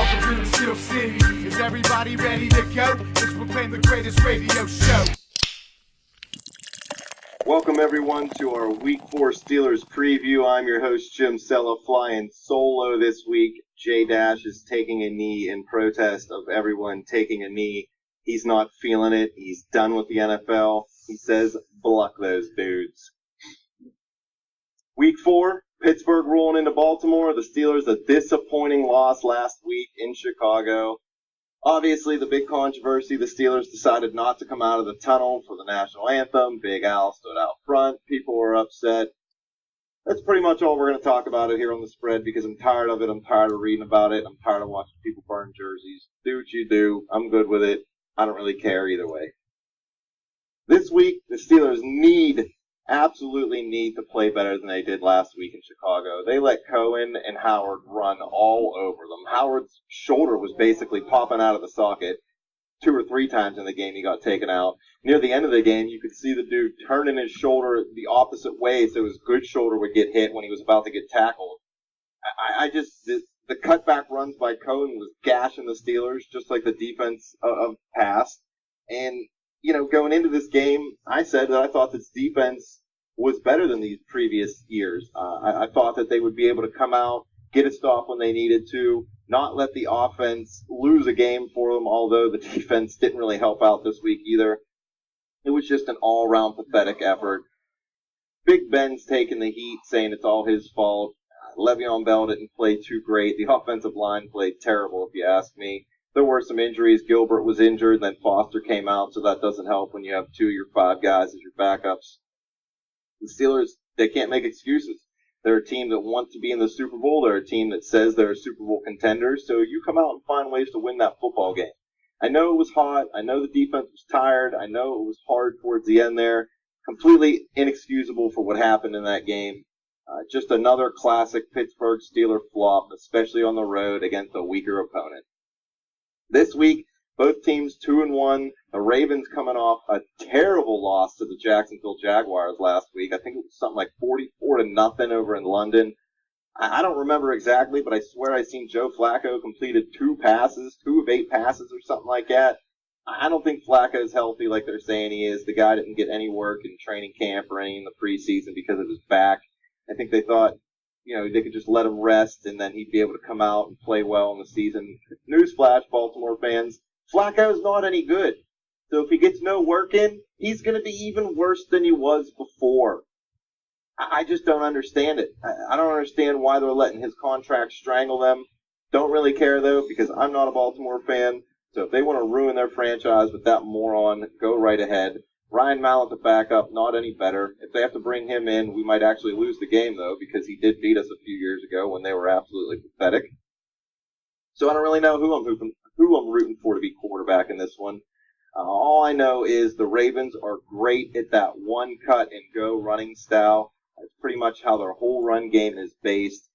Welcome to the Steel City. Is everybody ready to go? Let's proclaim the greatest radio show. Welcome everyone to our Week 4 Steelers preview. I'm your host Jim Sella, flying solo this week. J-Dash is taking a knee in protest of everyone taking a knee. He's not feeling it. He's done with the NFL. He says, "Block those dudes." Week 4, Pittsburgh rolling into Baltimore. The Steelers a disappointing loss last week in Chicago. Obviously, the big controversy, the Steelers decided not to come out of the tunnel for the national anthem. Big Al stood out front. People were upset. That's pretty much all we're going to talk about it here on the spread because I'm tired of it. I'm tired of reading about it. I'm tired of watching people burn jerseys. Do what you do. I'm good with it. I don't really care either way. This week, the Steelers absolutely need to play better than they did last week in Chicago. They let Cohen and Howard run all over them. Howard's shoulder was basically popping out of the socket 2 or 3 times in the game. He got taken out. Near the end of the game, you could see the dude turning his shoulder the opposite way so his good shoulder would get hit when he was about to get tackled. The cutback runs by Cohen was gashing the Steelers, just like the defense of past. And, going into this game, I said that I thought this defense was better than these previous years. I thought that they would be able to come out, get a stop when they needed to, not let the offense lose a game for them, although the defense didn't really help out this week either. It was just an all-around pathetic effort. Big Ben's taking the heat, saying it's all his fault. Le'Veon Bell didn't play too great. The offensive line played terrible, if you ask me. There were some injuries. Gilbert was injured, and then Foster came out, so that doesn't help when you have 2 of your 5 guys as your backups. The Steelers, they can't make excuses. They're a team that wants to be in the Super Bowl. They're a team that says they're a Super Bowl contender, so you come out and find ways to win that football game. I know it was hot. I know the defense was tired. I know it was hard towards the end there. Completely inexcusable for what happened in that game. Just another classic Pittsburgh Steeler flop, especially on the road against a weaker opponent. This week, both teams 2-1. The Ravens coming off a terrible loss to the Jacksonville Jaguars last week. I think it was something like 44-0 over in London. I don't remember exactly, but I swear I seen Joe Flacco completed 2 of 8 passes or something like that. I don't think Flacco's healthy like they're saying he is. The guy didn't get any work in training camp or any in the preseason because of his back. I think they thought, they could just let him rest and then he'd be able to come out and play well in the season. Newsflash, Baltimore fans, Flacco's not any good. So if he gets no work in, he's going to be even worse than he was before. I just don't understand it. I don't understand why they're letting his contract strangle them. Don't really care, though, because I'm not a Baltimore fan. So if they want to ruin their franchise with that moron, go right ahead. Ryan Mallett, the backup, not any better. If they have to bring him in, we might actually lose the game, though, because he did beat us a few years ago when they were absolutely pathetic. So I don't really know who I'm rooting for to be quarterback in this one. All I know is the Ravens are great at that one cut and go running style. That's pretty much how their whole run game is based.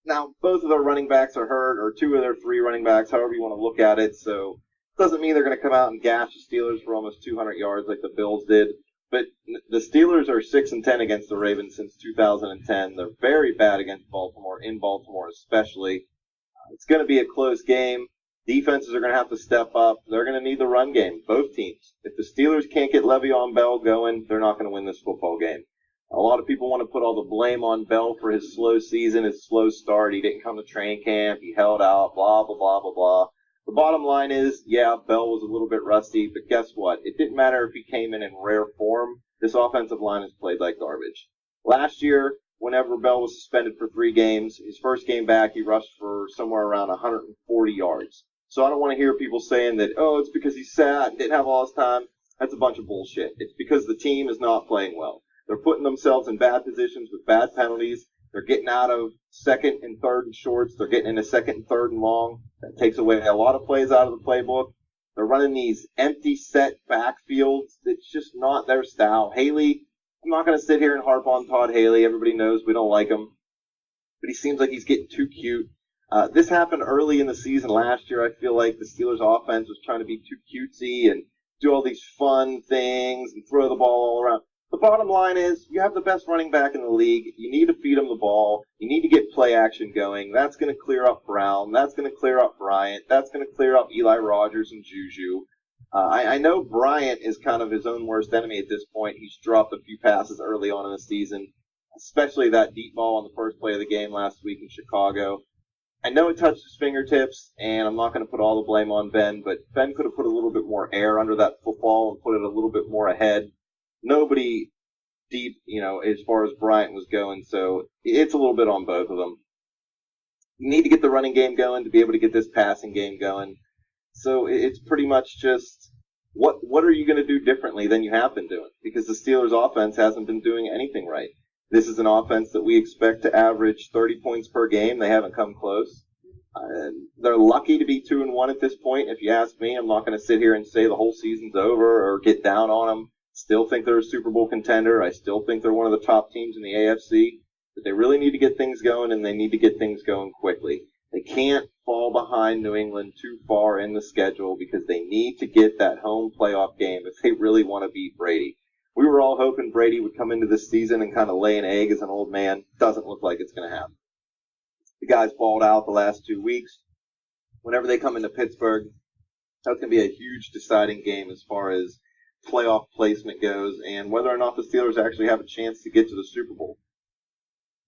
Now, both of their running backs are hurt, or 2 of their 3 running backs, however you want to look at it. So it doesn't mean they're going to come out and gash the Steelers for almost 200 yards like the Bills did. But the Steelers are 6-10 against the Ravens since 2010. They're very bad against Baltimore, in Baltimore especially. It's going to be a close game. Defenses are going to have to step up. They're going to need the run game, both teams. If the Steelers can't get Le'Veon Bell going, they're not going to win this football game. A lot of people want to put all the blame on Bell for his slow season, his slow start. He didn't come to training camp. He held out, blah, blah, blah, blah, blah. The bottom line is, yeah, Bell was a little bit rusty, but guess what? It didn't matter if he came in rare form. This offensive line has played like garbage. Last year, whenever Bell was suspended for 3 games, his first game back, he rushed for somewhere around 140 yards. So I don't want to hear people saying that, it's because he sat and didn't have all his time. That's a bunch of bullshit. It's because the team is not playing well. They're putting themselves in bad positions with bad penalties. They're getting out of 2nd and 3rd and shorts. They're getting into 2nd and 3rd and long. That takes away a lot of plays out of the playbook. They're running these empty set backfields. It's just not their style. Haley, I'm not going to sit here and harp on Todd Haley. Everybody knows we don't like him. But he seems like he's getting too cute. This happened early in the season last year. I feel like the Steelers offense was trying to be too cutesy and do all these fun things and throw the ball all around. The bottom line is you have the best running back in the league. You need to feed him the ball. You need to get play action going. That's going to clear up Brown. That's going to clear up Bryant. That's going to clear up Eli Rogers and Juju. I know Bryant is kind of his own worst enemy at this point. He's dropped a few passes early on in the season, especially that deep ball on the first play of the game last week in Chicago. I know it touched his fingertips, and I'm not going to put all the blame on Ben, but Ben could have put a little bit more air under that football and put it a little bit more ahead. Nobody deep, as far as Bryant was going, so it's a little bit on both of them. You need to get the running game going to be able to get this passing game going. So it's pretty much just what are you going to do differently than you have been doing? Because the Steelers' offense hasn't been doing anything right. This is an offense that we expect to average 30 points per game. They haven't come close. They're lucky to be 2-1 at this point. If you ask me, I'm not going to sit here and say the whole season's over or get down on them. Still think they're a Super Bowl contender. I still think they're one of the top teams in the AFC. But they really need to get things going, and they need to get things going quickly. They can't fall behind New England too far in the schedule because they need to get that home playoff game if they really want to beat Brady. We were all hoping Brady would come into this season and kind of lay an egg as an old man. Doesn't look like it's going to happen. The guys balled out the last 2 weeks. Whenever they come into Pittsburgh, that's going to be a huge deciding game as far as playoff placement goes and whether or not the Steelers actually have a chance to get to the Super Bowl.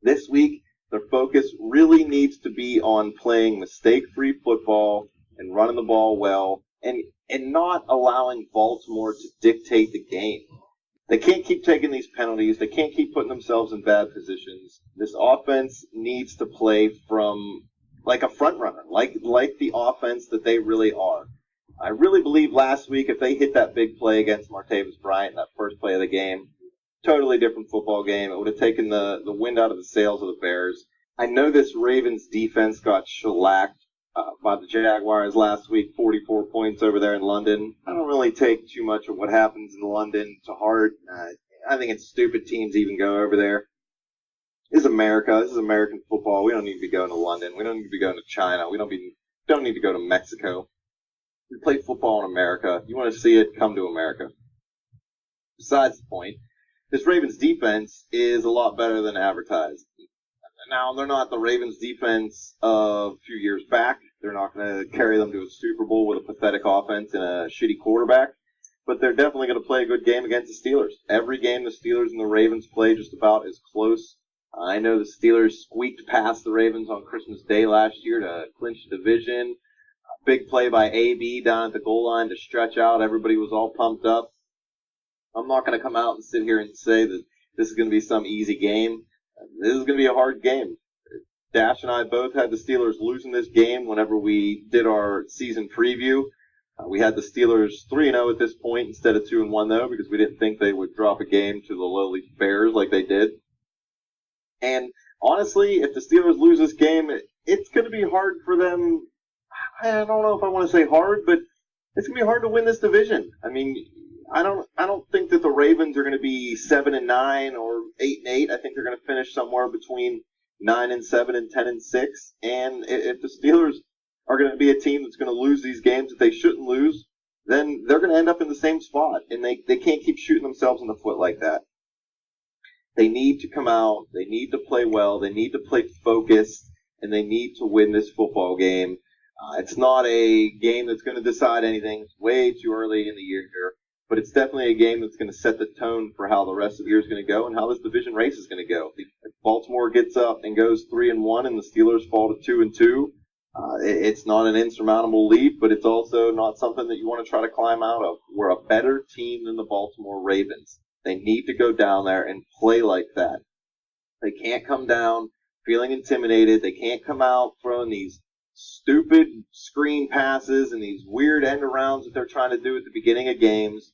This week, their focus really needs to be on playing mistake-free football and running the ball well and not allowing Baltimore to dictate the game. They can't keep taking these penalties. They can't keep putting themselves in bad positions. This offense needs to play from like a front runner, like the offense that they really are. I really believe last week if they hit that big play against Martavis Bryant in that first play of the game, totally different football game. It would have taken the wind out of the sails of the Bears. I know this Ravens defense got shellacked by the Jaguars last week, 44 points over there in London. I don't really take too much of what happens in London to heart. I think it's stupid teams even go over there. This is America. This is American football. We don't need to be going to London. We don't need to be going to China. We don't need to go to Mexico. We play football in America. You want to see it, come to America. Besides the point, this Ravens defense is a lot better than advertised. Now, they're not the Ravens defense of a few years back. They're not going to carry them to a Super Bowl with a pathetic offense and a shitty quarterback. But they're definitely going to play a good game against the Steelers. Every game the Steelers and the Ravens play just about is close. I know the Steelers squeaked past the Ravens on Christmas Day last year to clinch the division. A big play by AB down at the goal line to stretch out. Everybody was all pumped up. I'm not going to come out and sit here and say that this is going to be some easy game. This is going to be a hard game. Dash and I both had the Steelers losing this game whenever we did our season preview. We had the Steelers 3-0 at this point instead of 2-1 though, because we didn't think they would drop a game to the lowly Bears like they did. And honestly, if the Steelers lose this game, it's going to be hard for them. I don't know if I want to say hard, but it's going to be hard to win this division. I mean, I don't think that the Ravens are going to be 7-9 or 8-8. I think they're going to finish somewhere between 9-7 and 10-6. And if the Steelers are going to be a team that's going to lose these games that they shouldn't lose, then they're going to end up in the same spot. And they can't keep shooting themselves in the foot like that. They need to come out. They need to play well. They need to play focused. And they need to win this football game. It's not a game that's going to decide anything. It's way too early in the year here. But it's definitely a game that's going to set the tone for how the rest of the year is going to go and how this division race is going to go. If Baltimore gets up and goes 3-1 and the Steelers fall to 2-2, it's not an insurmountable leap, but it's also not something that you want to try to climb out of. We're a better team than the Baltimore Ravens. They need to go down there and play like that. They can't come down feeling intimidated. They can't come out throwing these stupid screen passes and these weird end arounds that they're trying to do at the beginning of games.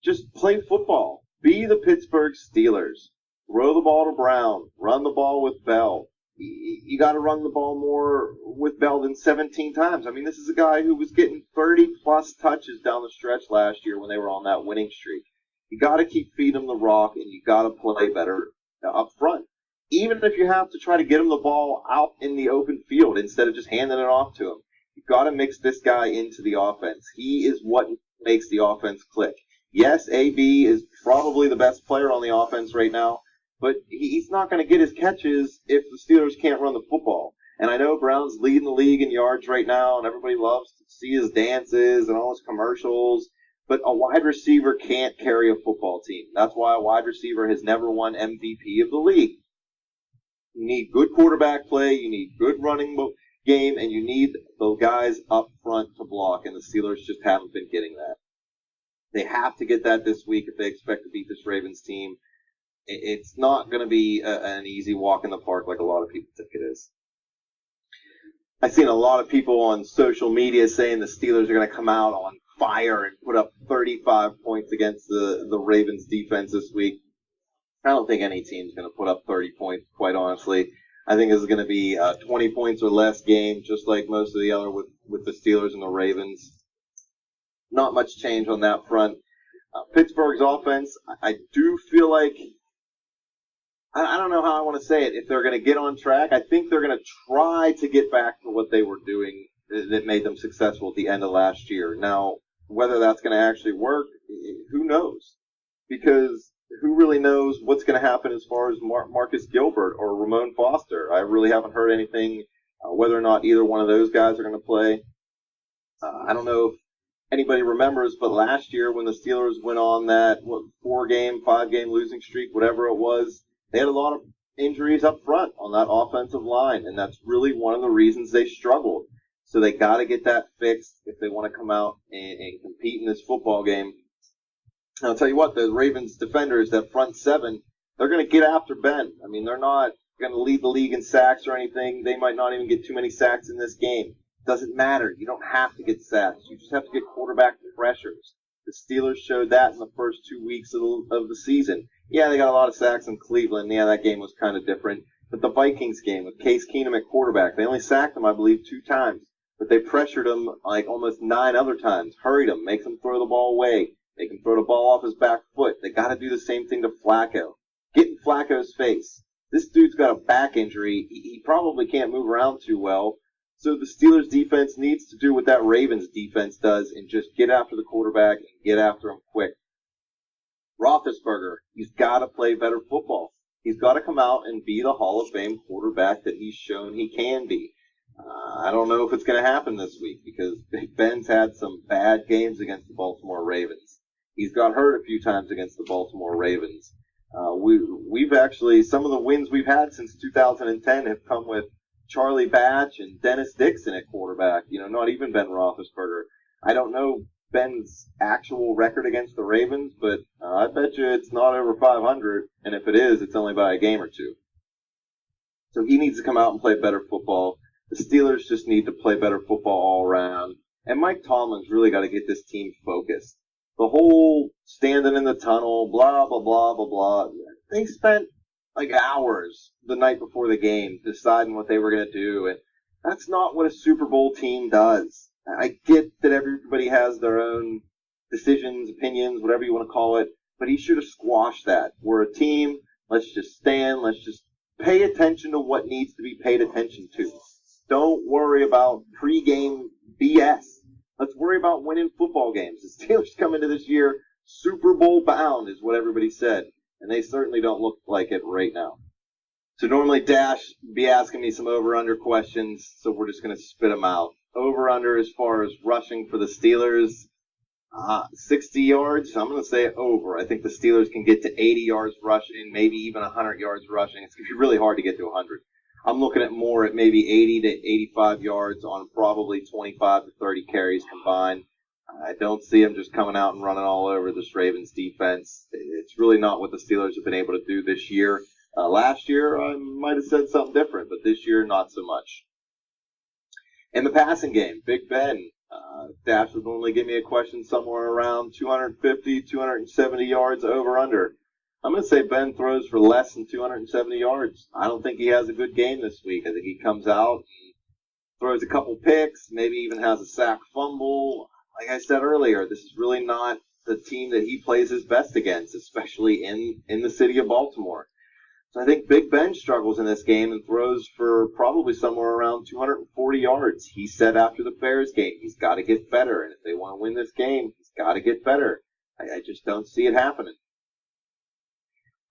Just play football. Be the Pittsburgh Steelers. Throw the ball to Brown. Run the ball with Bell. You got to run the ball more with Bell than 17 times. I mean, this is a guy who was getting 30-plus touches down the stretch last year when they were on that winning streak. You got to keep feeding him the rock, and you got to play better up front. Even if you have to try to get him the ball out in the open field instead of just handing it off to him. You've got to mix this guy into the offense. He is what makes the offense click. Yes, AB is probably the best player on the offense right now, but he's not going to get his catches if the Steelers can't run the football. And I know Brown's leading the league in yards right now, and everybody loves to see his dances and all his commercials. But a wide receiver can't carry a football team. That's why a wide receiver has never won MVP of the league. You need good quarterback play, you need good running game, and you need the guys up front to block, and the Steelers just haven't been getting that. They have to get that this week if they expect to beat this Ravens team. It's not going to be an easy walk in the park like a lot of people think it is. I've seen a lot of people on social media saying the Steelers are going to come out on fire and put up 35 points against the Ravens defense this week. I don't think any team's going to put up 30 points, quite honestly. I think this is going to be a 20 points or less game, just like most of the other with the Steelers and the Ravens. Not much change on that front. Pittsburgh's offense, I do feel like, I don't know how I want to say it. If they're going to get on track, I think they're going to try to get back to what they were doing that made them successful at the end of last year. Now, whether that's going to actually work, who knows? Because who really knows what's going to happen as far as Marcus Gilbert or Ramon Foster? I really haven't heard anything whether or not either one of those guys are going to play. I don't know if anybody remembers, but last year when the Steelers went on that 4-game, 5-game losing streak, whatever it was, they had a lot of injuries up front on that offensive line, and that's really one of the reasons they struggled. So they got to get that fixed if they want to come out and compete in this football game. And I'll tell you what, the Ravens defenders, that front seven, they're going to get after Ben. I mean, they're not going to lead the league in sacks or anything. They might not even get too many sacks in this game. Doesn't matter. You don't have to get sacks. You just have to get quarterback pressures. The Steelers showed that in the first 2 weeks of the season. Yeah, they got a lot of sacks in Cleveland. Yeah, that game was kind of different. But the Vikings game with Case Keenum at quarterback, they only sacked him, I believe, 2 times. But they pressured him like almost 9 other times. Hurried him, make him throw the ball away. They can throw the ball off his back foot. They got to do the same thing to Flacco. Get in Flacco's face. This dude's got a back injury. He probably can't move around too well. So the Steelers defense needs to do what that Ravens defense does and just get after the quarterback and get after him quick. Roethlisberger, he's got to play better football. He's got to come out and be the Hall of Fame quarterback that he's shown he can be. I don't know if it's going to happen this week because Big Ben's had some bad games against the Baltimore Ravens. He's got hurt a few times against the Baltimore Ravens. We've actually, some of the wins we've had since 2010 have come with Charlie Batch and Dennis Dixon at quarterback, not even Ben Roethlisberger. I don't know Ben's actual record against the Ravens, but I bet you it's not over 500, and if it is, it's only by a game or two. So he needs to come out and play better football. The Steelers just need to play better football all around, and Mike Tomlin's really got to get this team focused. The whole standing in the tunnel, blah, blah, blah, blah, blah, they spent like hours the night before the game deciding what they were going to do, and that's not what a Super Bowl team does. I get that everybody has their own decisions, opinions, whatever you want to call it, but he should have squashed that. We're a team, let's just stand, let's just pay attention to what needs to be paid attention to. Don't worry about pre-game BS. Let's worry about winning football games. The Steelers come into this year Super Bowl bound is what everybody said, and they certainly don't look like it right now. So normally Dash be asking me some over-under questions, so we're just going to spit them out. Over-under as far as rushing for the Steelers, 60 yards. I'm going to say over. I think the Steelers can get to 80 yards rushing, maybe even 100 yards rushing. It's going to be really hard to get to 100. I'm looking at more at maybe 80 to 85 yards on probably 25 to 30 carries combined. I don't see them just coming out and running all over this Ravens defense. It's really not what the Steelers have been able to do this year. Last year, I might have said something different, but this year, not so much. In the passing game, Big Ben, Dash would normally give me a question somewhere around 250, 270 yards over-under. I'm going to say Ben throws for less than 270 yards. I don't think he has a good game this week. I think he comes out and throws a couple picks, maybe even has a sack fumble. Like I said earlier, this is really not the team that he plays his best against, especially in the city of Baltimore. So I think Big Ben struggles in this game and throws for probably somewhere around 240 yards. He said after the Bears game, he's got to get better. And if they want to win this game, he's got to get better. I just don't see it happening.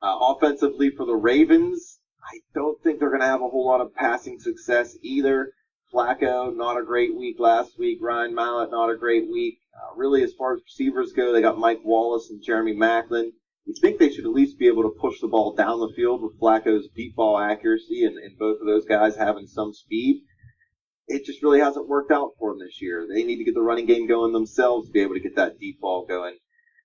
Offensively for the Ravens, I don't think they're going to have a whole lot of passing success either. Flacco, not a great week last week. Ryan Mallett, not a great week. Really, as far as receivers go, they got Mike Wallace and Jeremy Maclin. You think they should at least be able to push the ball down the field with Flacco's deep ball accuracy and both of those guys having some speed. It just really hasn't worked out for them this year. They need to get the running game going themselves to be able to get that deep ball going.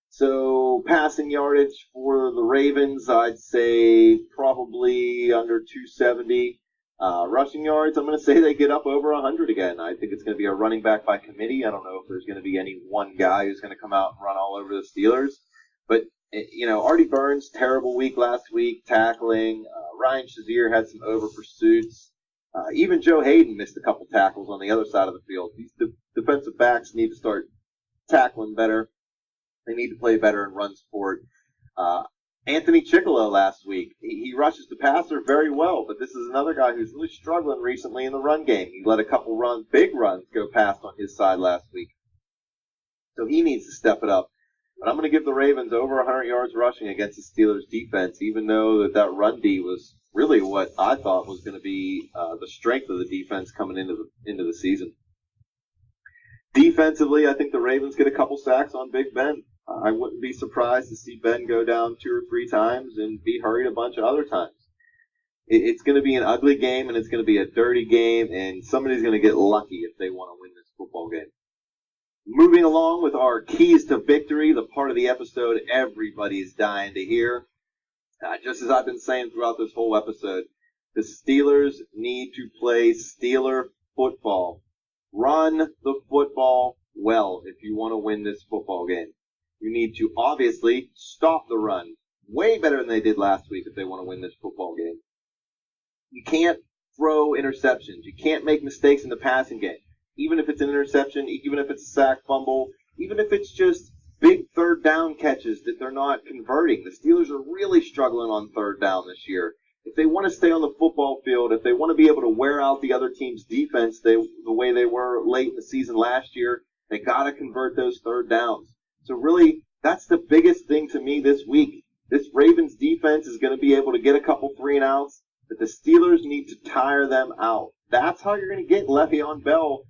So passing yardage for the Ravens, I'd say probably under 270. Rushing yards, I'm going to say they get up over 100 again. I think it's going to be a running back by committee. I don't know if there's going to be any one guy who's going to come out and run all over the Steelers. But, Artie Burns, terrible week last week, tackling. Ryan Shazier had some over pursuits. Even Joe Hayden missed a couple tackles on the other side of the field. These defensive backs need to start tackling better. They need to play better in run support. Anthony Chickalo last week, he rushes the passer very well, but this is another guy who's really struggling recently in the run game. He let a couple big runs go past on his side last week. So he needs to step it up. But I'm going to give the Ravens over 100 yards rushing against the Steelers defense, even though that run D was really what I thought was going to be the strength of the defense coming into the season. Defensively, I think the Ravens get a couple sacks on Big Ben. I wouldn't be surprised to see Ben go down 2 or 3 times and be hurried a bunch of other times. It's going to be an ugly game, and it's going to be a dirty game, and somebody's going to get lucky if they want to win this football game. Moving along with our keys to victory, the part of the episode everybody's dying to hear. Just as I've been saying throughout this whole episode, the Steelers need to play Steeler football. Run the football well if you want to win this football game. You need to obviously stop the run way better than they did last week if they want to win this football game. You can't throw interceptions. You can't make mistakes in the passing game. Even if it's an interception, even if it's a sack fumble, even if it's just big third down catches that they're not converting. The Steelers are really struggling on third down this year. If they want to stay on the football field, if they want to be able to wear out the other team's defense the way they were late in the season last year, they got to convert those third downs. So really, that's the biggest thing to me this week. This Ravens defense is going to be able to get a couple 3-and-outs, but the Steelers need to tire them out. That's how you're going to get Le'Veon Bell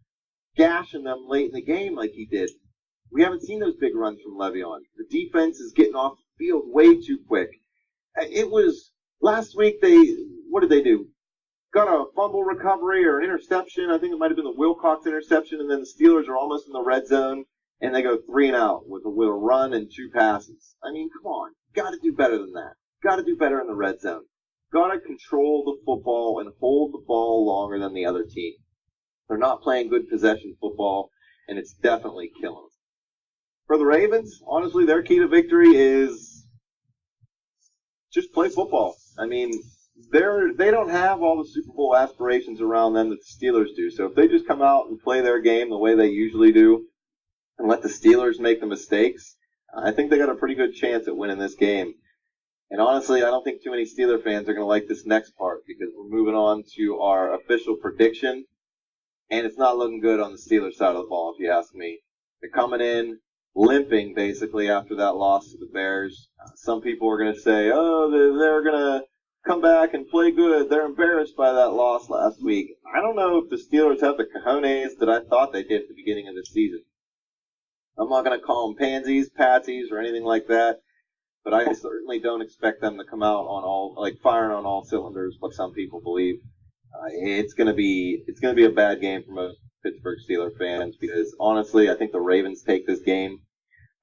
gashing them late in the game like he did. We haven't seen those big runs from Le'Veon. The defense is getting off the field way too quick. It was last week what did they do? Got a fumble recovery or an interception. I think it might have been the Wilcox interception, and then the Steelers are almost in the red zone. And they go 3-and-out with a run and 2 passes. I mean, come on. Got to do better than that. Got to do better in the red zone. Got to control the football and hold the ball longer than the other team. They're not playing good possession football, and it's definitely killing them. For the Ravens, honestly, their key to victory is just play football. I mean, they don't have all the Super Bowl aspirations around them that the Steelers do. So if they just come out and play their game the way they usually do, and let the Steelers make the mistakes, I think they got a pretty good chance at winning this game. And honestly, I don't think too many Steeler fans are going to like this next part because we're moving on to our official prediction, and it's not looking good on the Steelers side of the ball, if you ask me. They're coming in limping, basically, after that loss to the Bears. Some people are going to say, oh, they're going to come back and play good. They're embarrassed by that loss last week. I don't know if the Steelers have the cojones that I thought they did at the beginning of the season. I'm not going to call them pansies, patsies, or anything like that, but I certainly don't expect them to come out firing on all cylinders, like some people believe. It's going to be a bad game for most Pittsburgh Steelers fans because honestly, I think the Ravens take this game.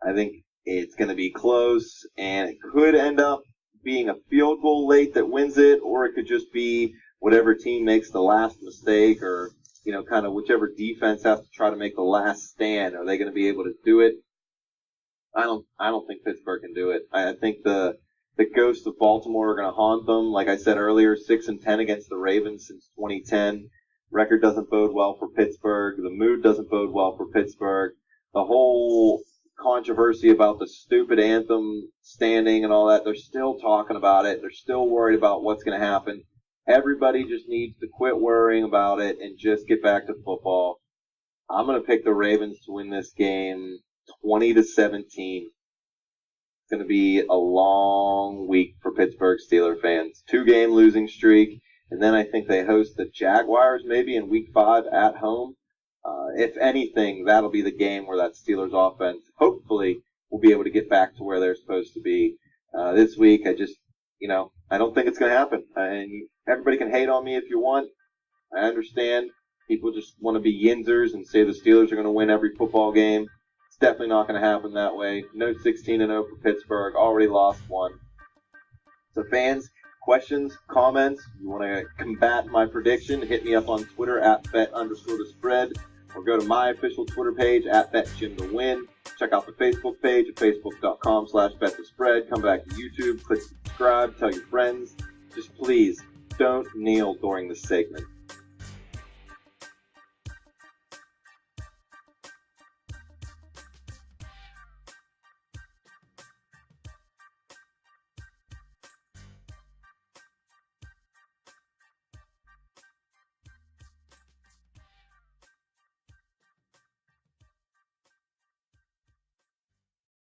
I think it's going to be close, and it could end up being a field goal late that wins it, or it could just be whatever team makes the last mistake, or kind of whichever defense has to try to make the last stand. Are they going to be able to do it? I don't think Pittsburgh can do it. I think the ghosts of Baltimore are going to haunt them. Like I said earlier, 6-10 against the Ravens since 2010. Record doesn't bode well for Pittsburgh. The mood doesn't bode well for Pittsburgh. The whole controversy about the stupid anthem standing and all that, they're still talking about it. They're still worried about what's going to happen. Everybody just needs to quit worrying about it and just get back to football. I'm going to pick the Ravens to win this game 20-17. going to be a long week for Pittsburgh Steelers fans. 2-game losing streak, and then I think they host the Jaguars maybe in Week 5 at home. If anything, that'll be the game where that Steelers offense hopefully will be able to get back to where they're supposed to be. This week, I don't think it's going to happen. And everybody can hate on me if you want. I understand. People just want to be yinzers and say the Steelers are going to win every football game. It's definitely not going to happen that way. No 16-0 for Pittsburgh. Already lost one. So fans, questions, comments, you want to combat my prediction, hit me up on Twitter at bet_the_spread, or go to my official Twitter page at betjimthewin. Check out the Facebook page at facebook.com/betthespread. Come back to YouTube, click subscribe, tell your friends. Just please don't kneel during this segment.